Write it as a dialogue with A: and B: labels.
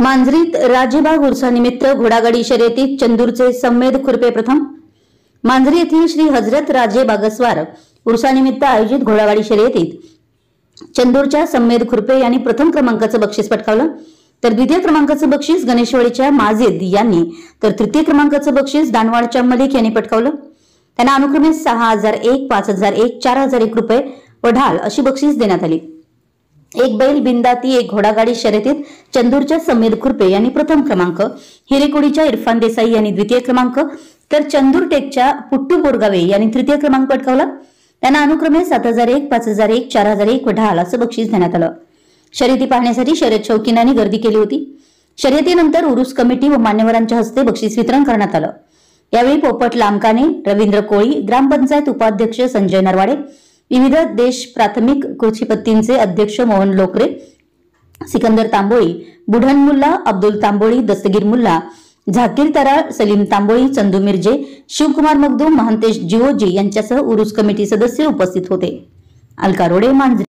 A: मांजरीत राजेबाग उर्सानिमित्त घोडागाडी शर्यतीत चंदूरचे सम्मेद खुरपे प्रथम। मांजरी येथील श्री हजरत राजे बागस्वार उर्सानिमित्त आयोजित घोडागाडी शर्यतीत चंदूरच्या सम्मेद खुरपे यांनी प्रथम क्रमांकाचं बक्षीस पटकावलं, तर द्वितीय क्रमांकाचं बक्षीस गणेशवाडीच्या माजिद यांनी, तर तृतीय क्रमांकाचं बक्षीस दानवाडच्या मलिक यांनी पटकावलं। त्यांना अनुक्रमे 6001, 5001, 4001 रुपये व ढाल अशी बक्षीस देण्यात आली। एक बैल बिंदाती एक घोडागाडी शर्यतीत चंदूरच्या सम्मेद खुरपे यांनी प्रथम क्रमांक, हिरेकोडीच्या इरफान देसाई यांनी द्वितीय क्रमांक, तर चंदूर टेकच्या पुट्टू बोरगावे यांनी तृतीय क्रमांक पटकावला। त्यांना अनुक्रमे 7001, 5001, 4001 व ढाल असं बक्षीस देण्यात आलं। शर्यती पाहण्यासाठी शर्यत शौकीनांनी गर्दी केली होती। शर्यतीनंतर उरुस कमिटी व मान्यवरांच्या हस्ते बक्षीस वितरण करण्यात आलं। यावेळी पोपट लामकाने, रवींद्र कोळी, ग्रामपंचायत उपाध्यक्ष संजय नरवाडे, विविध देश प्राथमिक कृषीपत्तींचे अध्यक्ष मोहन लोकरे, सिकंदर तांबोळी, बुढन मुल्ला, अब्दुल तांबोळी, दस्तगीर मुल्ला, झाकीर तराळ, सलीम तांबोळी, चंदू मिर्जे, शिवकुमार मगदूम, महंतेश जिओजी यांच्यासह उरुस कमिटी सदस्य उपस्थित होते। अलका रोडे, मांजरी।